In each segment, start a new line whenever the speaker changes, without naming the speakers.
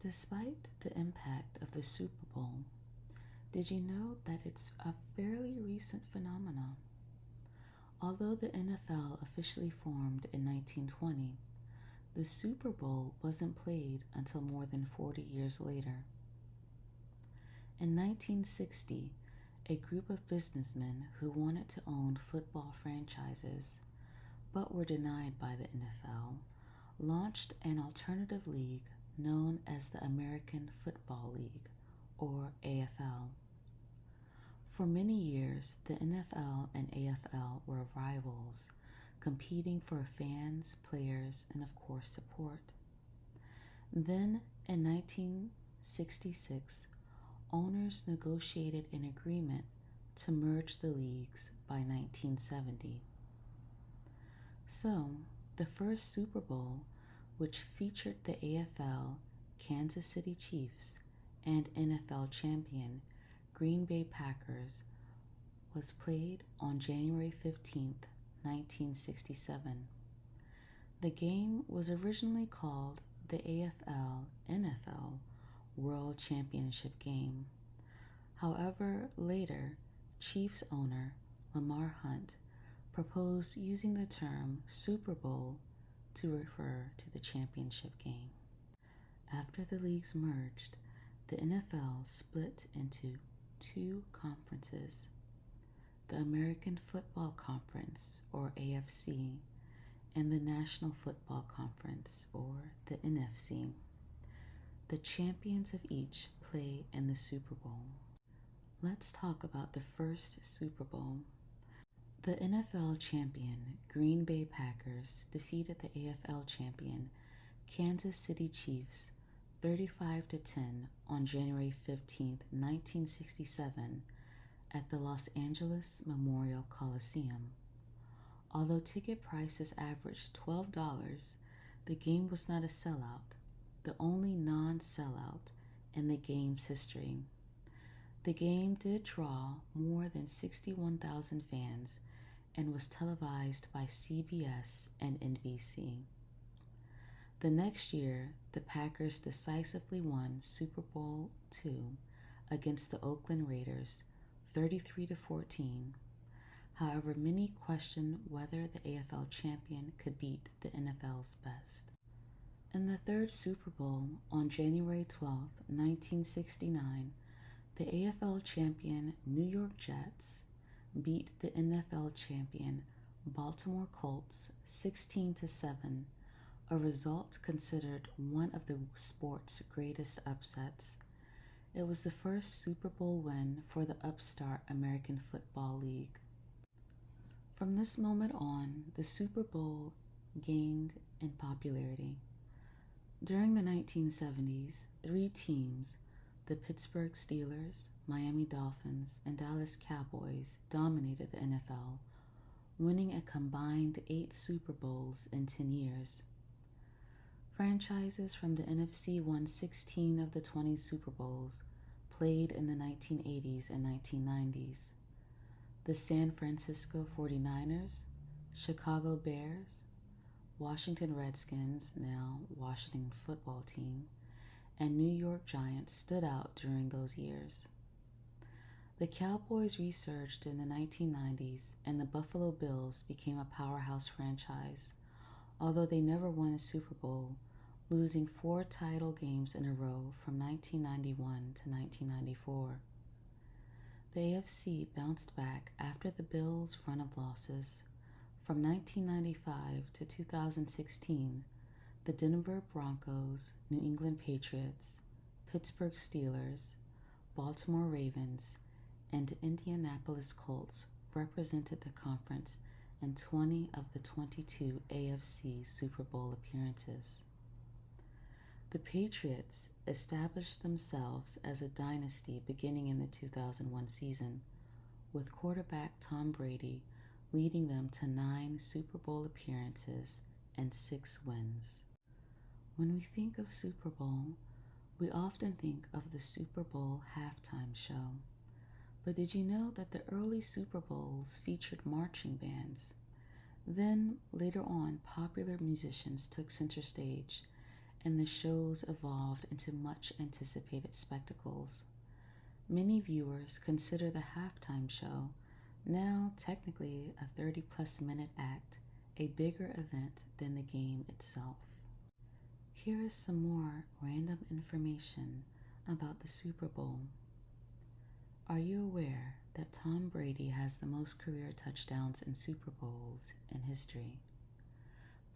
Despite the impact of the Super Bowl, did you know that it's a fairly recent phenomenon? Although the NFL officially formed in 1920, the Super Bowl wasn't played until more than 40 years later. In 1960, a group of businessmen who wanted to own football franchises but were denied by the NFL launched an alternative league known as the American Football League, or AFL. For many years, the NFL and AFL were rivals, competing for fans, players, and of course support. Then, in 1966, owners negotiated an agreement to merge the leagues by 1970. So, the first Super Bowl, which featured the AFL Kansas City Chiefs and NFL champion Green Bay Packers, was played on January 15th, 1967. The game was originally called the AFL-NFL World Championship Game. However, later, Chiefs owner Lamar Hunt proposed using the term Super Bowl to refer to the championship game. After the leagues merged, the NFL split into two conferences, the American Football Conference, or AFC, and the National Football Conference, or the NFC. The champions of each play in the Super Bowl. Let's talk about the first Super Bowl. The NFL champion Green Bay Packers defeated the AFL champion Kansas City Chiefs 35-10 on January 15, 1967 at the Los Angeles Memorial Coliseum. Although ticket prices averaged $12, the game was not a sellout, the only non-sellout in the game's history. The game did draw more than 61,000 fans and was televised by CBS and NBC. The next year, the Packers decisively won Super Bowl II against the Oakland Raiders 33-14. However, many questioned whether the AFL champion could beat the NFL's best. In the third Super Bowl on January 12, 1969, the AFL champion New York Jets beat the NFL champion Baltimore Colts 16-7, a result considered one of the sport's greatest upsets. It was the first Super Bowl win for the upstart American Football League. From this moment on, the Super Bowl gained in popularity. During the 1970s, three teams, the Pittsburgh Steelers, Miami Dolphins, and Dallas Cowboys, dominated the NFL, winning a combined 8 Super Bowls in 10 years. Franchises from the NFC won 16 of the 20 Super Bowls played in the 1980s and 1990s. The San Francisco 49ers, Chicago Bears, Washington Redskins, now Washington Football Team, and New York Giants stood out during those years. The Cowboys resurged in the 1990s, and the Buffalo Bills became a powerhouse franchise, although they never won a Super Bowl, losing 4 title games in a row from 1991 to 1994. The AFC bounced back after the Bills' run of losses. From 1995 to 2016, the Denver Broncos, New England Patriots, Pittsburgh Steelers, Baltimore Ravens, and Indianapolis Colts represented the conference in 20 of the 22 AFC Super Bowl appearances. The Patriots established themselves as a dynasty beginning in the 2001 season, with quarterback Tom Brady leading them to 9 Super Bowl appearances and 6 wins. When we think of Super Bowl, we often think of the Super Bowl halftime show. But did you know that the early Super Bowls featured marching bands? Then, later on, popular musicians took center stage, and the shows evolved into much anticipated spectacles. Many viewers consider the halftime show, now technically a 30-plus minute act, a bigger event than the game itself. Here is some more random information about the Super Bowl. Are you aware that Tom Brady has the most career touchdowns in Super Bowls in history?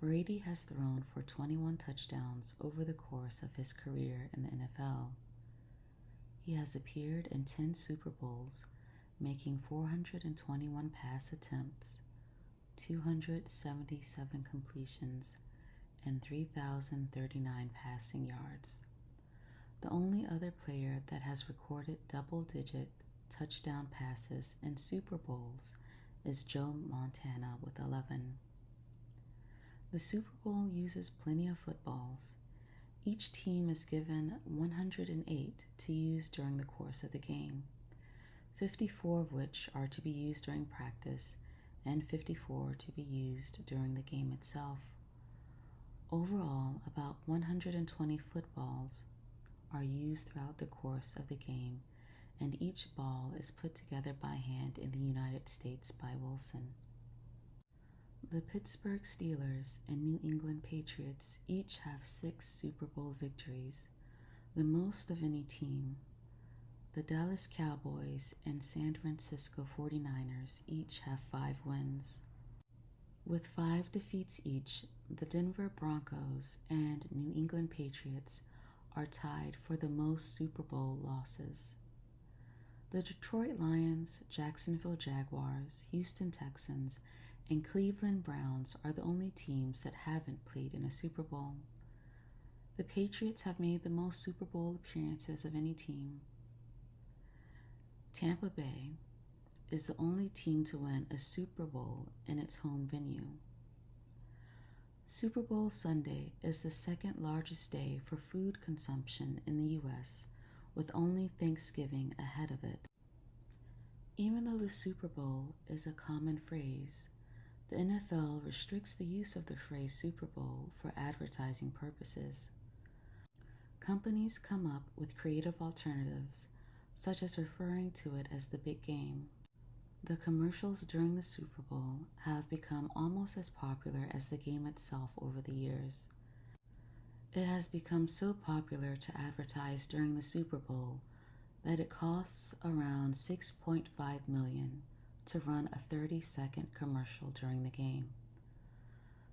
Brady has thrown for 21 touchdowns over the course of his career in the NFL. He has appeared in 10 Super Bowls, making 421 pass attempts, 277 completions, and 3,039 passing yards. The only other player that has recorded double-digit touchdown passes in Super Bowls is Joe Montana with 11. The Super Bowl uses plenty of footballs. Each team is given 108 to use during the course of the game, 54 of which are to be used during practice and 54 to be used during the game itself. Overall, about 120 footballs are used throughout the course of the game, and each ball is put together by hand in the United States by Wilson. The Pittsburgh Steelers and New England Patriots each have 6 Super Bowl victories, the most of any team. The Dallas Cowboys and San Francisco 49ers each have 5 wins. With 5 defeats each, the Denver Broncos and New England Patriots are tied for the most Super Bowl losses. The Detroit Lions, Jacksonville Jaguars, Houston Texans, and Cleveland Browns are the only teams that haven't played in a Super Bowl. The Patriots have made the most Super Bowl appearances of any team. Tampa Bay is the only team to win a Super Bowl in its home venue. Super Bowl Sunday is the second largest day for food consumption in the U.S., with only Thanksgiving ahead of it. Even though the Super Bowl is a common phrase, the NFL restricts the use of the phrase Super Bowl for advertising purposes. Companies come up with creative alternatives, such as referring to it as the big game. The commercials during the Super Bowl have become almost as popular as the game itself over the years. It has become so popular to advertise during the Super Bowl that it costs around $6.5 million to run a 30-second commercial during the game.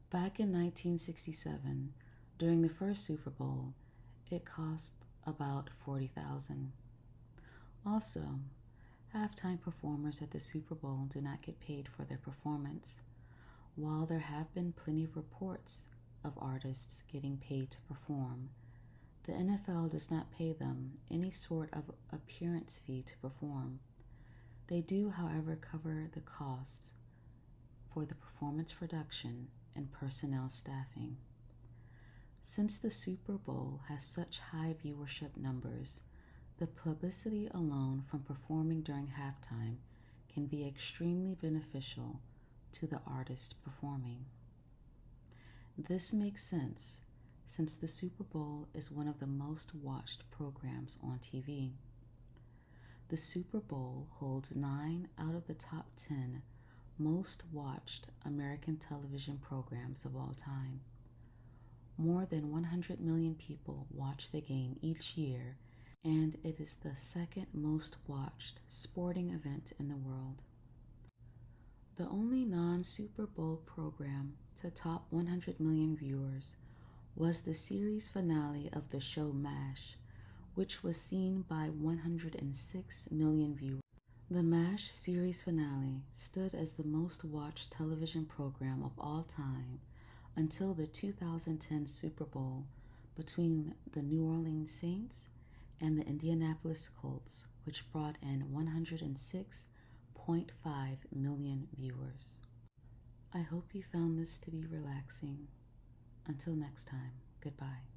Back in 1967, during the first Super Bowl, it cost about $40,000. Also, halftime performers at the Super Bowl do not get paid for their performance. While there have been plenty of reports of artists getting paid to perform, the NFL does not pay them any sort of appearance fee to perform. They do, however, cover the costs for the performance production and personnel staffing. Since the Super Bowl has such high viewership numbers, the publicity alone from performing during halftime can be extremely beneficial to the artist performing. This makes sense since the Super Bowl is one of the most watched programs on TV. The Super Bowl holds 9 out of the top 10 most watched American television programs of all time. More than 100 million people watch the game each year, and it is the second most watched sporting event in the world. The only non-Super Bowl program to top 100 million viewers was the series finale of the show MASH, which was seen by 106 million viewers. The MASH series finale stood as the most watched television program of all time until the 2010 Super Bowl between the New Orleans Saints and the Indianapolis Colts, which brought in 106.5 million viewers. I hope you found this to be relaxing. Until next time, goodbye.